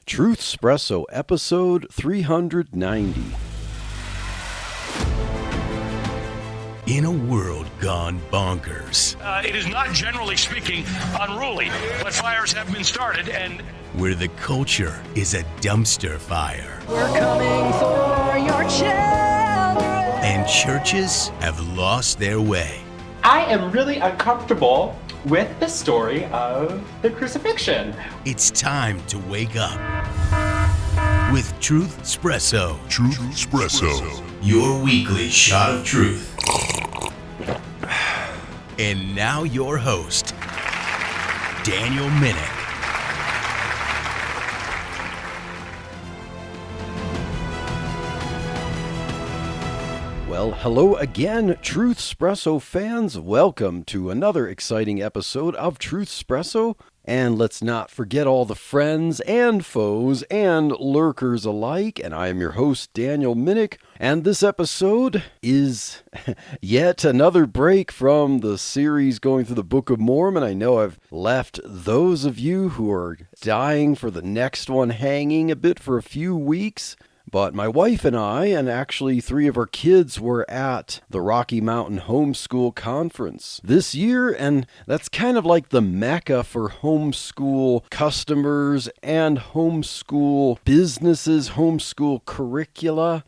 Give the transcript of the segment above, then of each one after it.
Truthspresso, episode 390. In a world gone bonkers, it is not, generally speaking, unruly, but fires have been started, and where the culture is a dumpster fire, we're coming for your children, and churches have lost their way. I am really uncomfortable with the story of the crucifixion. It's time to wake up with Truthspresso. Truthspresso. Your weekly shot of truth. And now your host, Daniel Minnick. Well, hello again, Truthspresso fans. Welcome to another exciting episode of Truthspresso. And let's not forget all the friends and foes and lurkers alike. And I am your host, Daniel Minnick. And this episode is yet another break from the series going through the Book of Mormon. I know I've left those of you who are dying for the next one hanging a bit for a few weeks. But my wife and I, and actually 3 of our kids, were at the Rocky Mountain Homeschool Conference this year, and that's kind of like the mecca for homeschool customers and homeschool businesses, homeschool curricula.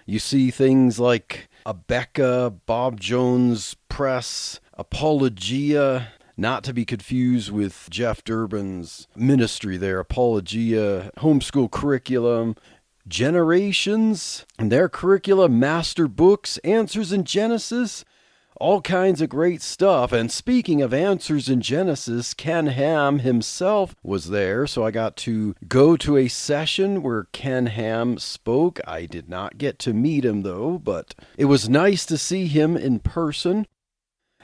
You see things like Abeka, Bob Jones Press, Apologia, not to be confused with Jeff Durbin's ministry there, Apologia, homeschool curriculum, Generations and their curricula, master books, Answers in Genesis, all kinds of great stuff. And speaking of Answers in Genesis, Ken Ham himself was there, so I got to go to a session where Ken Ham spoke. I did not get to meet him though, but it was nice to see him in person.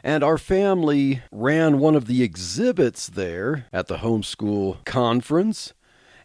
And our family ran one of the exhibits there at the homeschool conference.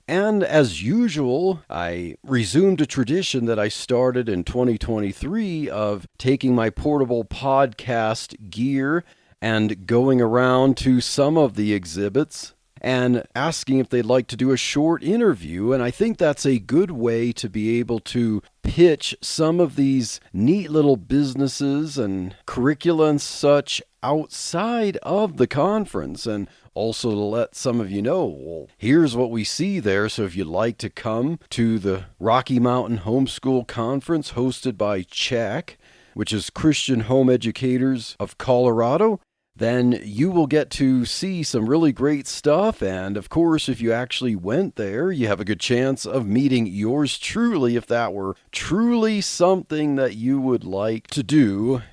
And as usual, I resumed a tradition that I started in 2023 of taking my portable podcast gear and going around to some of the exhibits and asking if they'd like to do a short interview. And I think that's a good way to be able to pitch some of these neat little businesses and curricula and such outside of the conference, and also to let some of you know, well, here's what we see there. So if you'd like to come to the Rocky Mountain Homeschool Conference hosted by CHEC, which is Christian Home Educators of Colorado, then you will get to see some really great stuff. And of course, if you actually went there, you have a good chance of meeting yours truly if that were truly something that you would like to do.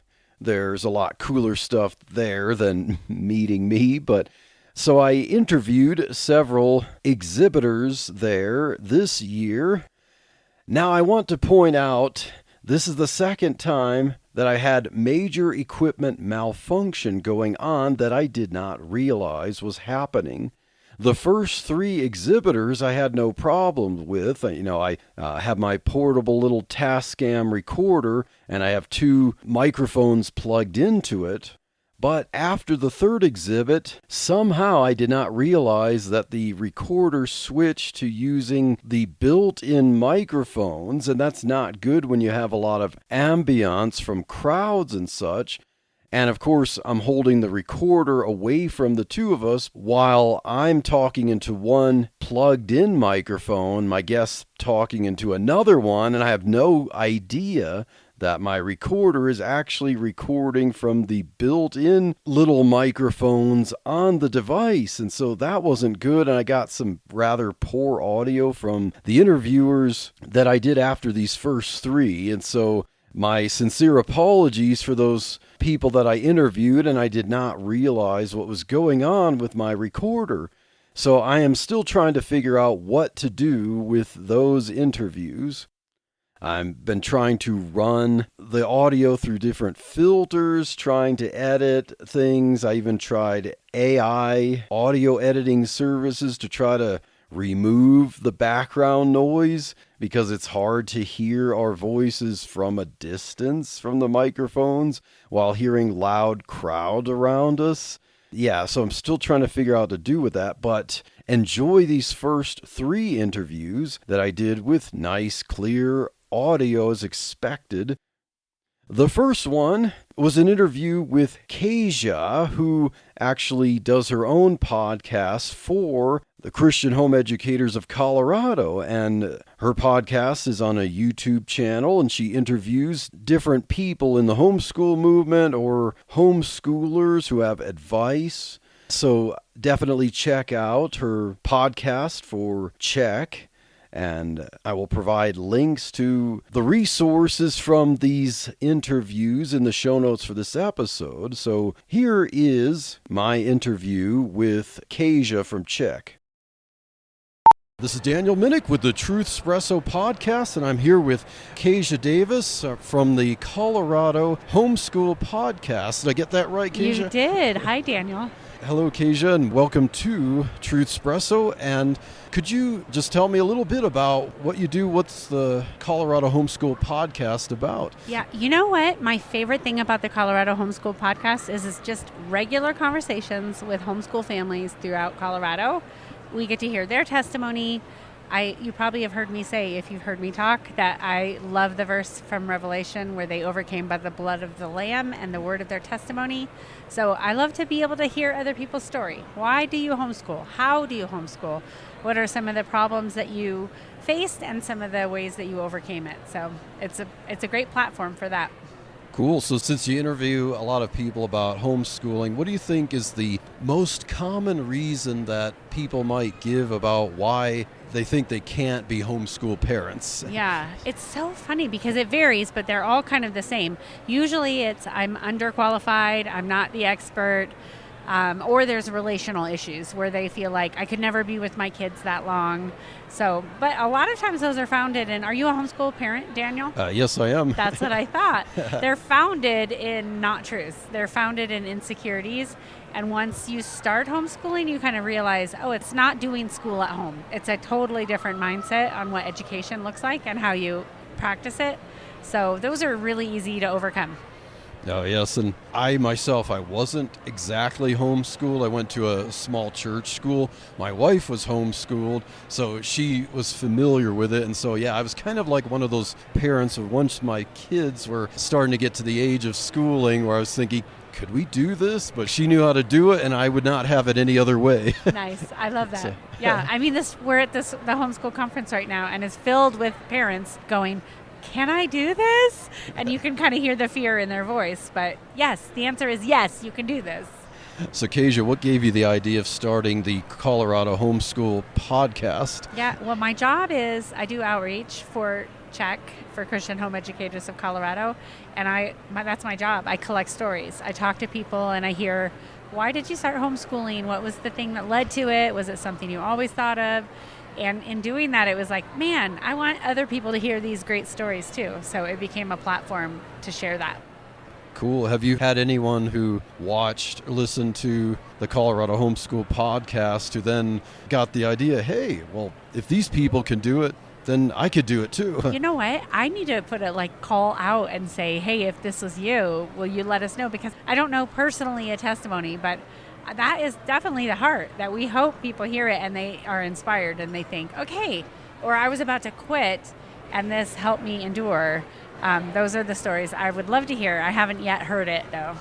There's a lot cooler stuff there than meeting me, but so I interviewed several exhibitors there this year. Now I want to point out, this is the second time that I had major equipment malfunction going on that I did not realize was happening. The first 3 exhibitors I had no problem with. I have my portable little Tascam recorder, and I have 2 microphones plugged into it. But after the 3rd exhibit, somehow I did not realize that the recorder switched to using the built-in microphones, and that's not good when you have a lot of ambience from crowds and such. And of course, I'm holding the recorder away from the 2 of us while I'm talking into one plugged-in microphone, my guest talking into another one, and I have no idea that my recorder is actually recording from the built-in little microphones on the device. And so that wasn't good, and I got some rather poor audio from the interviewers that I did after these first 3. And so my sincere apologies for those people that I interviewed, and I did not realize what was going on with my recorder. So I am still trying to figure out what to do with those interviews. I've been trying to run the audio through different filters, trying to edit things. I even tried AI audio editing services to try to remove the background noise because it's hard to hear our voices from a distance from the microphones while hearing loud crowd around us. Yeah, so I'm still trying to figure out what to do with that. But enjoy these first 3 interviews that I did with nice, clear audio as expected. The first one was an interview with Kasia, who actually does her own podcast for the Christian Home Educators of Colorado. And her podcast is on a YouTube channel, and she interviews different people in the homeschool movement or homeschoolers who have advice. So definitely check out her podcast for Check. And I will provide links to the resources from these interviews in the show notes for this episode. So here is my interview with Kasia from Czech. This is Daniel Minnick with the Truthspresso podcast, and I'm here with Kasia Davis from the Colorado Homeschool Podcast. Did I get that right, Kasia? You did. Hi, Daniel. Hello, Kasia, and welcome to Truthspresso. And could you just tell me a little bit about what you do? What's the Colorado Homeschool Podcast about? Yeah, you know what? My favorite thing about the Colorado Homeschool Podcast is it's just regular conversations with homeschool families throughout Colorado. We get to hear their testimony. You probably have heard me say, if you've heard me talk, that I love the verse from Revelation where they overcame by the blood of the Lamb and the word of their testimony. So I love to be able to hear other people's story. Why do you homeschool? How do you homeschool? What are some of the problems that you faced and some of the ways that you overcame it? So it's a great platform for that. Cool. So since you interview a lot of people about homeschooling, what do you think is the most common reason that people might give about why they think they can't be homeschool parents? Yeah, it's so funny because it varies, but they're all kind of the same. Usually it's I'm underqualified, I'm not the expert, or there's relational issues where they feel like I could never be with my kids that long. So, but a lot of times those are founded in, are you a homeschool parent, Daniel? Yes, I am. That's what I thought. They're founded in not truths. They're founded in insecurities. And once you start homeschooling, you kind of realize, oh, it's not doing school at home. It's a totally different mindset on what education looks like and how you practice it. So those are really easy to overcome. Oh, yes. And I myself, I wasn't exactly homeschooled. I went to a small church school. My wife was homeschooled, so she was familiar with it. And so, yeah, I was kind of like one of those parents of once my kids were starting to get to the age of schooling where I was thinking, could we do this? But she knew how to do it, and I would not have it any other way. Nice. I love that. So, yeah. I mean, we're at the homeschool conference right now, and it's filled with parents going, can I do this? And you can kind of hear the fear in their voice. But yes, the answer is yes, you can do this. So, Kasia, what gave you the idea of starting the Colorado Homeschool Podcast? Yeah, well, my job is I do outreach for Check, for Christian Home Educators of Colorado. And that's my job. I collect stories. I talk to people and I hear, why did you start homeschooling? What was the thing that led to it? Was it something you always thought of? And in doing that, it was like, man, I want other people to hear these great stories too. So it became a platform to share that. Cool. Have you had anyone who watched or listened to the Colorado Homeschool Podcast who then got the idea, hey, well, if these people can do it, then I could do it too? You know what? I need to put a call out and say, hey, if this was you, will you let us know? Because I don't know personally a testimony, but that is definitely the heart, that we hope people hear it and they are inspired and they think, okay, or I was about to quit and this helped me endure. Those are the stories I would love to hear. I haven't yet heard it though.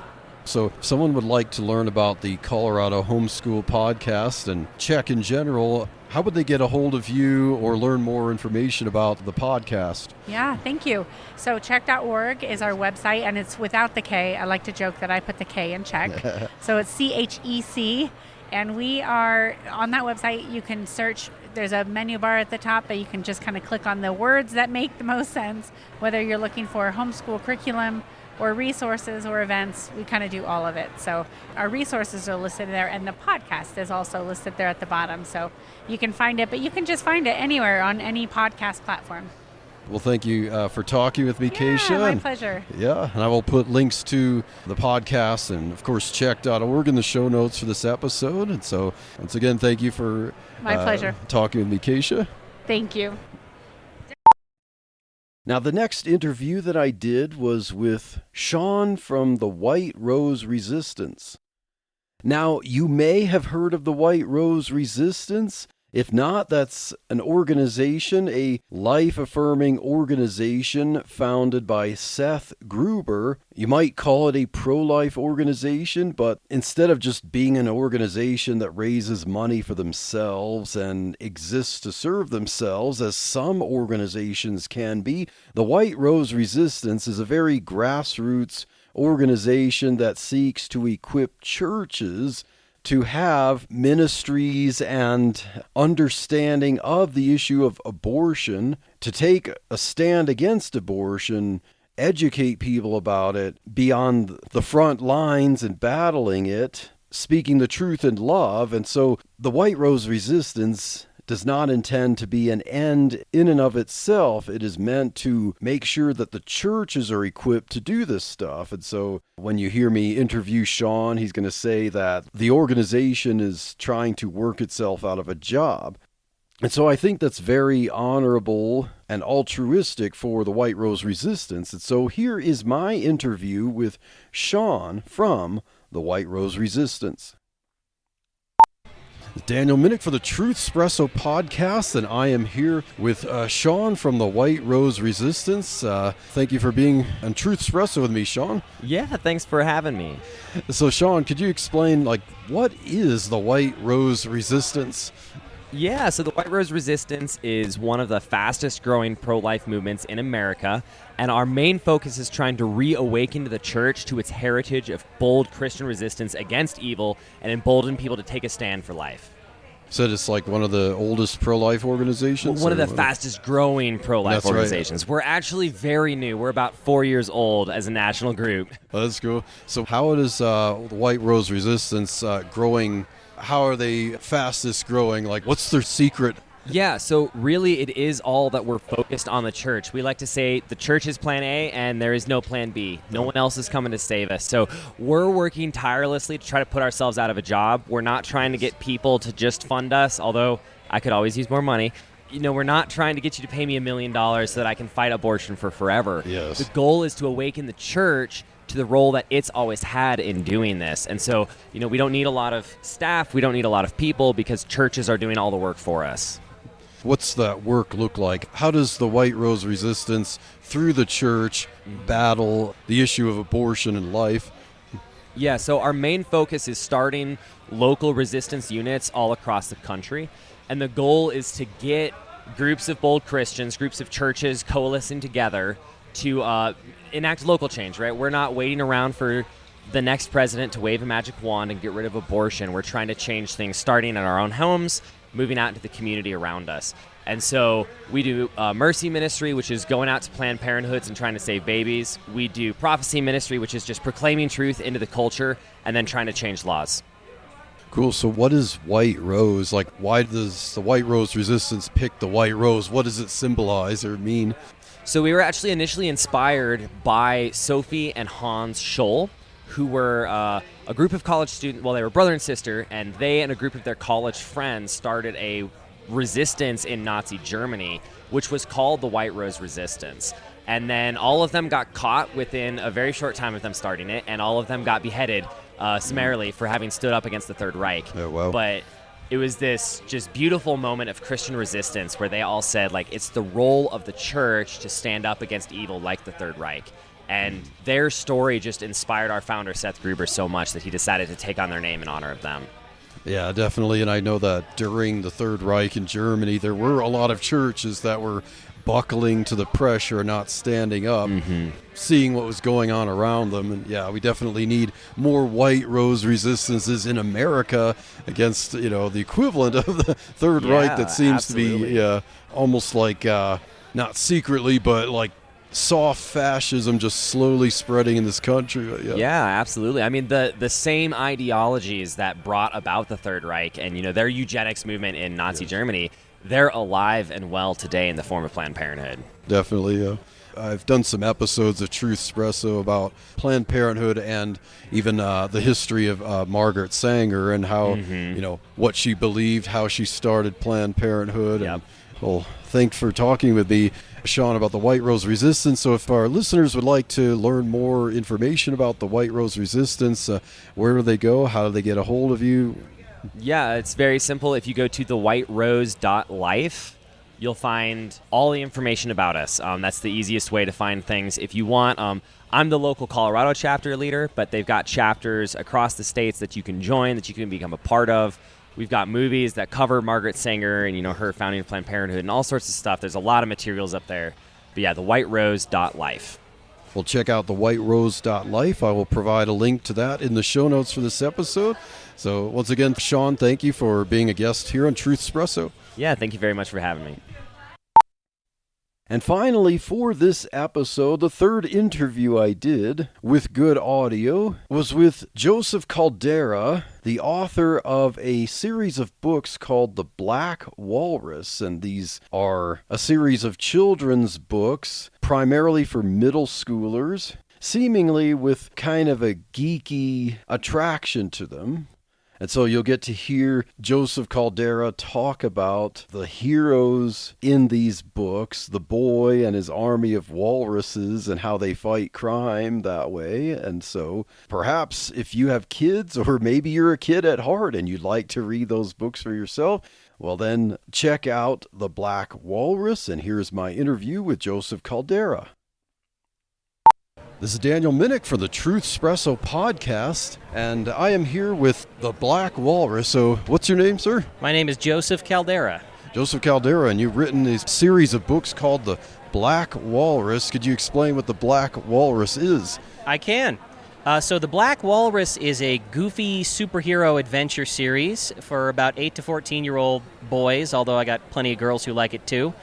So if someone would like to learn about the Colorado Homeschool Podcast and Check in general, how would they get a hold of you or learn more information about the podcast? Yeah, thank you. So check.org is our website, and it's without the K. I like to joke that I put the K in Check. So it's CHEC, and we are on that website. You can search. There's a menu bar at the top, but you can just kind of click on the words that make the most sense, whether you're looking for homeschool curriculum or resources or events. We kind of do all of it. So our resources are listed there, and the podcast is also listed there at the bottom. So you can find it, but you can just find it anywhere on any podcast platform. Well, thank you for talking with me, Kasia. Yeah, my pleasure. Yeah, and I will put links to the podcast and, of course, check.org in the show notes for this episode. And so, once again, thank you for my pleasure talking with me, Kasia. Thank you. Now, the next interview that I did was with Sean from the White Rose Resistance. Now, you may have heard of the White Rose Resistance. If not, that's an organization, a life-affirming organization founded by Seth Gruber. You might call it a pro-life organization, but instead of just being an organization that raises money for themselves and exists to serve themselves, as some organizations can be, the White Rose Resistance is a very grassroots organization that seeks to equip churches to have ministries and understanding of the issue of abortion, to take a stand against abortion, educate people about it, be on the front lines and battling it, speaking the truth in love. And so the White Rose Resistance does not intend to be an end in and of itself. It is meant to make sure that the churches are equipped to do this stuff. And so when you hear me interview Sean, he's going to say that the organization is trying to work itself out of a job. And so I think that's very honorable and altruistic for the White Rose Resistance. And so here is my interview with Sean from the White Rose Resistance. Daniel Minnick for the Truthspresso podcast, and I am here with Sean from the White Rose Resistance. Thank you for being on Truthspresso with me, Sean. Yeah, thanks for having me. So, Sean, could you explain, what is the White Rose Resistance? Yeah, so the White Rose Resistance is one of the fastest growing pro-life movements in America, and our main focus is trying to reawaken the church to its heritage of bold Christian resistance against evil and embolden people to take a stand for life. So it's like one of the oldest pro-life organizations? One of the fastest growing pro-life organizations. Right. We're actually very new. We're about 4 years old as a national group. Oh, that's cool. So how is the White Rose Resistance growing? How are they fastest growing? What's their secret? Yeah, so really it is all that we're focused on the church. We like to say the church is plan A and there is no plan B. No one else is coming to save us. So we're working tirelessly to try to put ourselves out of a job. We're not trying to get people to just fund us, although I could always use more money. We're not trying to get you to pay me $1 million so that I can fight abortion for forever. Yes. The goal is to awaken the church to the role that it's always had in doing this. And so, we don't need a lot of staff, we don't need a lot of people because churches are doing all the work for us. What's that work look like? How does the White Rose Resistance, through the church, battle the issue of abortion and life? Yeah, so our main focus is starting local resistance units all across the country. And the goal is to get groups of bold Christians, groups of churches coalescing together to enact local change, right? We're not waiting around for the next president to wave a magic wand and get rid of abortion. We're trying to change things starting in our own homes, moving out into the community around us. And so we do mercy ministry, which is going out to Planned Parenthoods and trying to save babies. We do prophecy ministry, which is just proclaiming truth into the culture and then trying to change laws. Cool. So what is White Rose? Why does the White Rose Resistance pick the White Rose? What does it symbolize or mean? So we were actually initially inspired by Sophie and Hans Scholl, who were a group of college students. Well, they were brother and sister, and they and a group of their college friends started a resistance in Nazi Germany, which was called the White Rose Resistance. And then all of them got caught within a very short time of them starting it, and all of them got beheaded summarily for having stood up against the Third Reich. Oh, wow. But it was this just beautiful moment of Christian resistance where they all said, it's the role of the church to stand up against evil like the Third Reich. And their story just inspired our founder, Seth Gruber, so much that he decided to take on their name in honor of them. Yeah, definitely. And I know that during the Third Reich in Germany, there were a lot of churches that were buckling to the pressure, not standing up, seeing what was going on around them. And yeah, we definitely need more White Rose Resistances in America against, the equivalent of the Third Reich that seems to be almost not secretly, but soft fascism just slowly spreading in this country. Yeah, absolutely. I mean, the same ideologies that brought about the Third Reich and, their eugenics movement in Nazi Germany, they're alive and well today in the form of Planned Parenthood. Definitely. I've done some episodes of Truthspresso about Planned Parenthood and even the history of Margaret Sanger and how, what she believed, how she started Planned Parenthood. Yep. Well, thanks for talking with me, Sean, about the White Rose Resistance. So if our listeners would like to learn more information about the White Rose Resistance, where do they go? How do they get a hold of you? Yeah, it's very simple. If you go to thewhiterose.life, you'll find all the information about us. That's the easiest way to find things. If you want, I'm the local Colorado chapter leader, but they've got chapters across the states that you can join, that you can become a part of. We've got movies that cover Margaret Sanger and, her founding of Planned Parenthood and all sorts of stuff. There's a lot of materials up there. But yeah, thewhiterose.life. Well, check out thewhiterose.life. I will provide a link to that in the show notes for this episode. So once again, Sean, thank you for being a guest here on Truthspresso. Yeah, thank you very much for having me. And finally, for this episode, the third interview I did with good audio was with Joseph Caldera, the author of a series of books called The Black Walrus. And these are a series of children's books, primarily for middle schoolers, seemingly with kind of a geeky attraction to them. And so you'll get to hear Joseph Caldera talk about the heroes in these books, the boy and his army of walruses and how they fight crime that way. And so perhaps if you have kids, or maybe you're a kid at heart and you'd like to read those books for yourself, well then check out The Black Walrus. And here's my interview with Joseph Caldera. This is Daniel Minnick from the Truthspresso podcast, and I am here with The Black Walrus. So what's your name, sir? My name is Joseph Caldera. Joseph Caldera, and you've written a series of books called The Black Walrus. Could you explain what The Black Walrus is? I can. So The Black Walrus is a goofy superhero adventure series for about 8 to 14-year-old boys, although I got plenty of girls who like it too.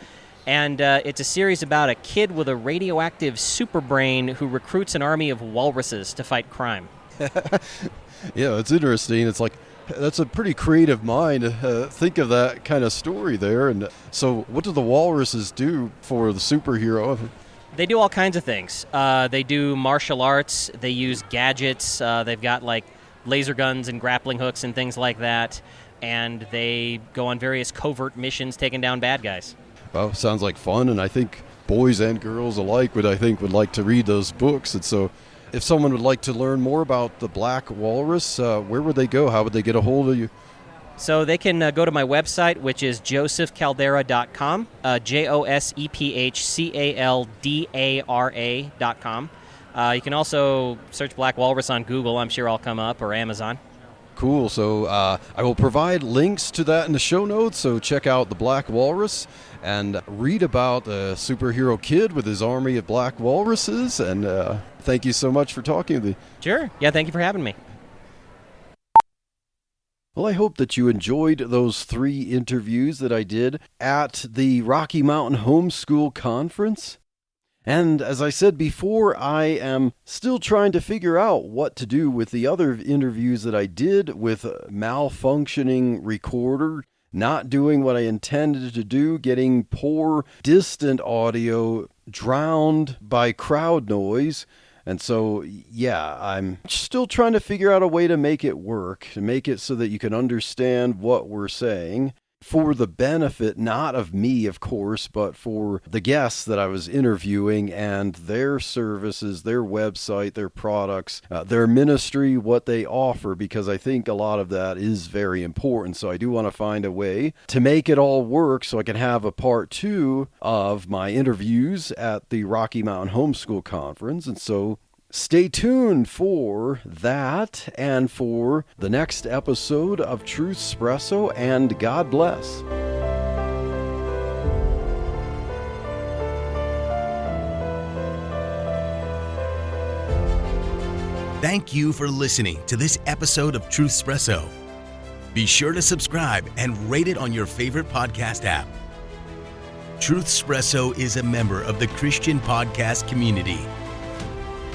And it's a series about a kid with a radioactive super brain who recruits an army of walruses to fight crime. Yeah, it's interesting. It's like, that's a pretty creative mind. Think of that kind of story there. And so what do the walruses do for the superhero? They do all kinds of things. They do martial arts. They use gadgets. They've got like laser guns and grappling hooks and things like that. And they go on various covert missions taking down bad guys. Well, sounds like fun, and I think boys and girls alike would like to read those books. And so if someone would like to learn more about The Black Walrus, where would they go? How would they get a hold of you? So they can go to my website, which is josephcaldera.com, josephcaldera.com. You can also search Black Walrus on Google. I'm sure I'll come up, or Amazon. Cool. So I will provide links to that in the show notes, so check out The Black Walrus and read about a superhero kid with his army of black walruses. And thank you so much for talking with me. Sure. Yeah, thank you for having me. Well, I hope that you enjoyed those 3 interviews that I did at the Rocky Mountain Homeschool Conference. And as I said before, I am still trying to figure out what to do with the other interviews that I did with a malfunctioning recorder, not doing what I intended to do, getting poor, distant audio drowned by crowd noise. And so, yeah, I'm still trying to figure out a way to make it work, to make it so that you can understand what we're saying, for the benefit, not of me, of course, but for the guests that I was interviewing and their services, their website, their products, their ministry, what they offer, because I think a lot of that is very important. So I do want to find a way to make it all work so I can have a part 2 of my interviews at the Rocky Mountain Homeschool Conference. And so stay tuned for that and for the next episode of Truthspresso, and God bless. Thank you for listening to this episode of Truthspresso. Be sure to subscribe and rate it on your favorite podcast app. Truthspresso is a member of the Christian podcast community.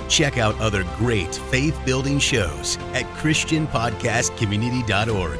Check out other great faith-building shows at ChristianPodcastCommunity.org.